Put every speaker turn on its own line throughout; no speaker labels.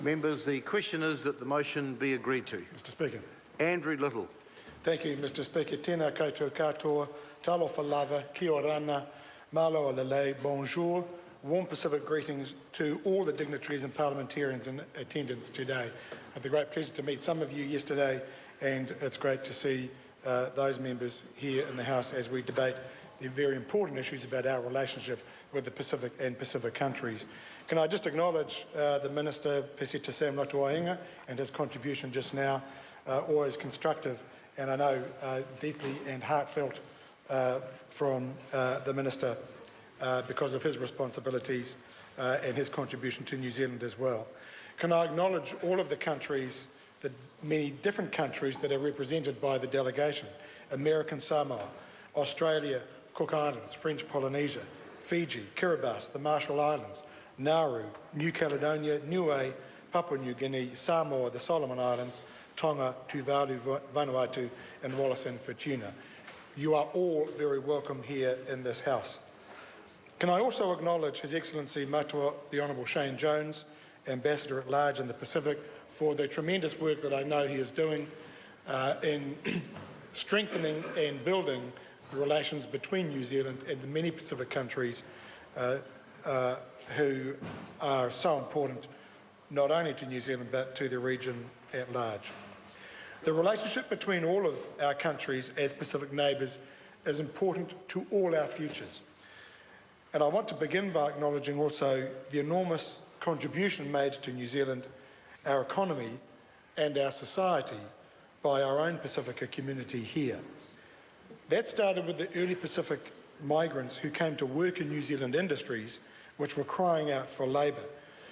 Members, the question is that the motion be agreed to.
Mr Speaker.
Andrew Little.
Thank you, Mr Speaker. Tēnā koutou katoa, talofa lava, kia orana, malo alele, bonjour. Warm Pacific greetings to all the dignitaries and parliamentarians in attendance today. I had the great pleasure to meet some of you yesterday, and it's great to see those members here in the House as we debate the very important issues about our relationship with the Pacific and Pacific countries. Can I just acknowledge the Minister, Pesita Sam Latuainga, and his contribution just now, always constructive, and I know deeply and heartfelt from the Minister because of his responsibilities and his contribution to New Zealand as well. Can I acknowledge all of the countries, the many different countries that are represented by the delegation: American Samoa, Australia, Cook Islands, French Polynesia, Fiji, Kiribati, the Marshall Islands, Nauru, New Caledonia, Niue, Papua New Guinea, Samoa, the Solomon Islands, Tonga, Tuvalu, Vanuatu, and Wallis and Futuna. You are all very welcome here in this House. Can I also acknowledge His Excellency Matua, the Honourable Shane Jones, Ambassador at Large in the Pacific, for the tremendous work that I know he is doing in strengthening and building the relations between New Zealand and the many Pacific countries who are so important not only to New Zealand but to the region at large. The relationship between all of our countries as Pacific neighbours is important to all our futures. And I want to begin by acknowledging also the enormous contribution made to New Zealand, our economy and our society by our own Pacifica community here. That started with the early Pacific migrants who came to work in New Zealand industries which were crying out for labour,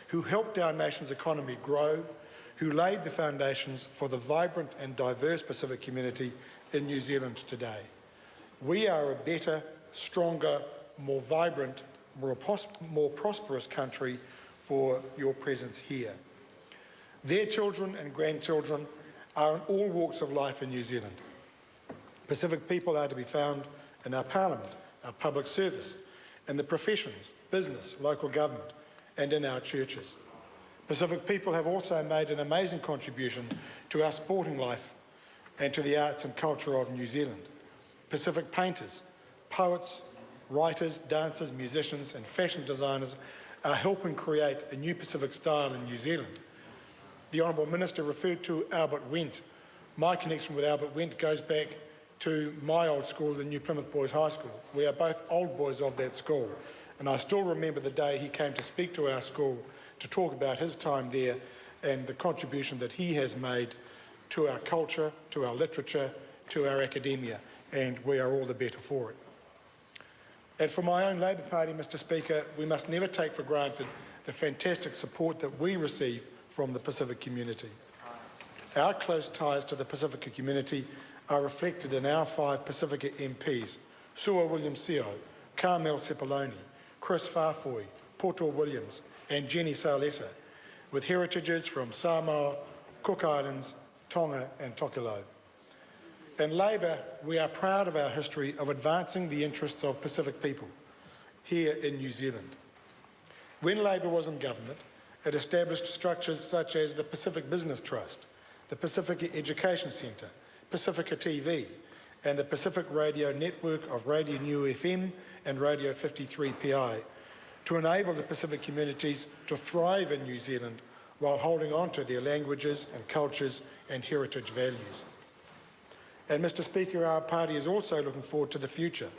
who helped our nation's economy grow, who laid the foundations for the vibrant and diverse Pacific community in New Zealand today. We are a better, stronger, more vibrant, more prosperous country for your presence here. Their children and grandchildren are in all walks of life in New Zealand. Pacific people are to be found in our Parliament, our public service, in the professions, business, local government, and in our churches. Pacific people have also made an amazing contribution to our sporting life and to the arts and culture of New Zealand. Pacific painters, poets, writers, dancers, musicians, and fashion designers are helping create a new Pacific style in New Zealand. The Honourable Minister referred to Albert Wendt. My connection with Albert Wendt goes back to my old school, the New Plymouth Boys High School. We are both old boys of that school, and I still remember the day he came to speak to our school to talk about his time there and the contribution that he has made to our culture, to our literature, to our academia, and we are all the better for it. And for my own Labour Party, Mr Speaker, we must never take for granted the fantastic support that we receive from the Pacific community. Our close ties to the Pacifica community are reflected in our 5 Pacifica MPs: Sua Williams-Seo, Carmel Sepuloni, Chris Farfoy, Poto Williams, and Jenny Salesa, with heritages from Samoa, Cook Islands, Tonga and Tokelau. In Labour, we are proud of our history of advancing the interests of Pacific people here in New Zealand. When Labour was in government, it established structures such as the Pacific Business Trust, the Pacifica Education Centre, Pacifica TV, and the Pacific Radio Network of Radio New FM and Radio 53 PI to enable the Pacific communities to thrive in New Zealand while holding on to their languages and cultures and heritage values. And Mr Speaker, our party is also looking forward to the future.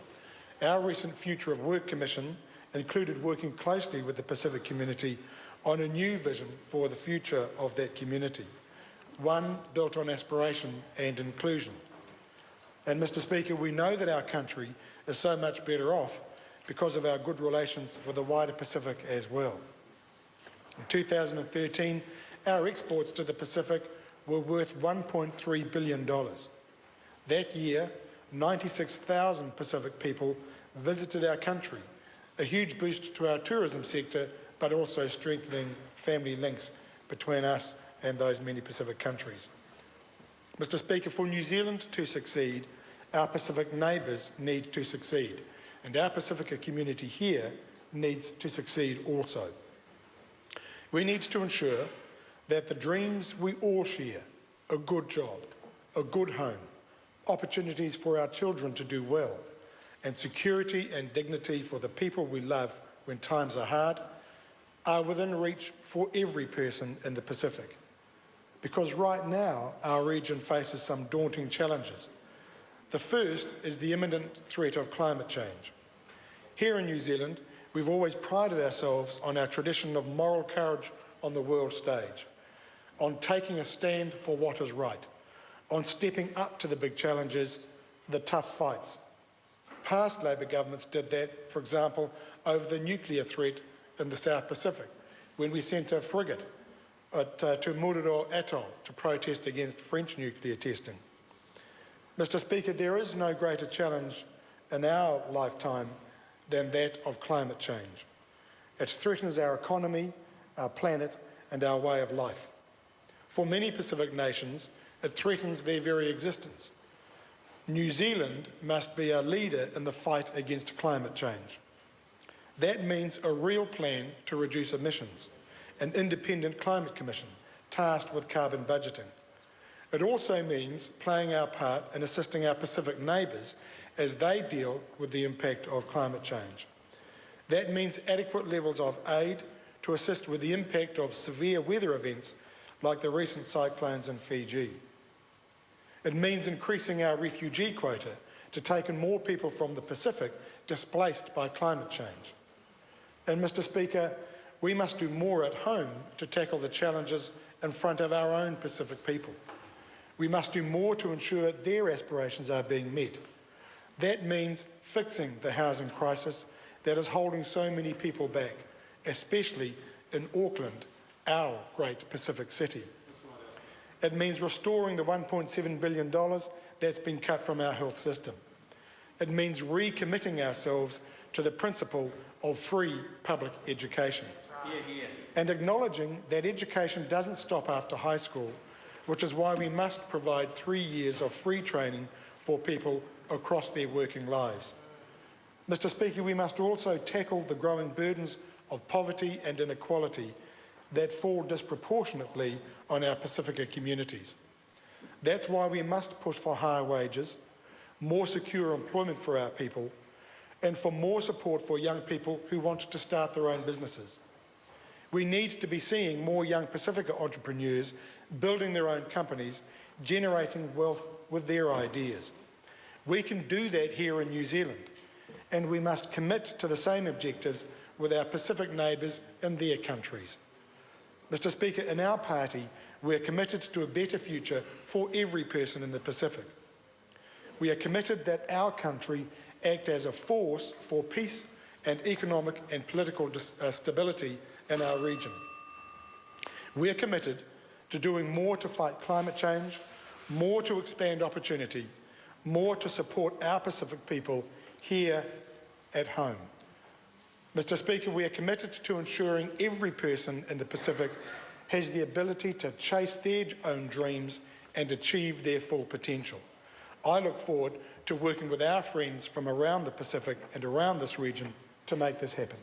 Our recent Future of Work Commission included working closely with the Pacific community on a new vision for the future of that community, one built on aspiration and inclusion. And Mr Speaker, we know that our country is so much better off because of our good relations with the wider Pacific as well. In 2013, our exports to the Pacific were worth $1.3 billion. That year, 96,000 Pacific people visited our country, a huge boost to our tourism sector, but also strengthening family links between us and those many Pacific countries. Mr Speaker, for New Zealand to succeed, our Pacific neighbours need to succeed, and our Pacifica community here needs to succeed also. We need to ensure that the dreams we all share, a good job, a good home, opportunities for our children to do well, and security and dignity for the people we love when times are hard, are within reach for every person in the Pacific. Because right now, our region faces some daunting challenges. The first is the imminent threat of climate change. Here in New Zealand, we've always prided ourselves on our tradition of moral courage on the world stage, on taking a stand for what is right, on stepping up to the big challenges, the tough fights. Past Labor governments did that, for example, over the nuclear threat in the South Pacific, when we sent a frigate to Mururo Atoll to protest against French nuclear testing. Mr. Speaker, there is no greater challenge in our lifetime than that of climate change. It threatens our economy, our planet, and our way of life. For many Pacific nations, it threatens their very existence. New Zealand must be a leader in the fight against climate change. That means a real plan to reduce emissions, an independent climate commission tasked with carbon budgeting. It also means playing our part in assisting our Pacific neighbours as they deal with the impact of climate change. That means adequate levels of aid to assist with the impact of severe weather events like the recent cyclones in Fiji. It means increasing our refugee quota to take in more people from the Pacific displaced by climate change. And Mr. Speaker, we must do more at home to tackle the challenges in front of our own Pacific people. We must do more to ensure their aspirations are being met. That means fixing the housing crisis that is holding so many people back, especially in Auckland, our great Pacific city. It means restoring the $1.7 billion that's been cut from our health system. It means recommitting ourselves to the principle of free public education. And acknowledging that education doesn't stop after high school, which is why we must provide 3 years of free training for people across their working lives. Mr. Speaker, we must also tackle the growing burdens of poverty and inequality that fall disproportionately on our Pacifica communities. That's why we must push for higher wages, more secure employment for our people, and for more support for young people who want to start their own businesses. We need to be seeing more young Pacifica entrepreneurs building their own companies, generating wealth with their ideas. We can do that here in New Zealand, and we must commit to the same objectives with our Pacific neighbours in their countries. Mr. Speaker, in our party, we are committed to a better future for every person in the Pacific. We are committed that our country act as a force for peace and economic and political stability in our region. We are committed to doing more to fight climate change, more to expand opportunity, more to support our Pacific people here at home. Mr. Speaker, we are committed to ensuring every person in the Pacific has the ability to chase their own dreams and achieve their full potential. I look forward to working with our friends from around the Pacific and around this region to make this happen.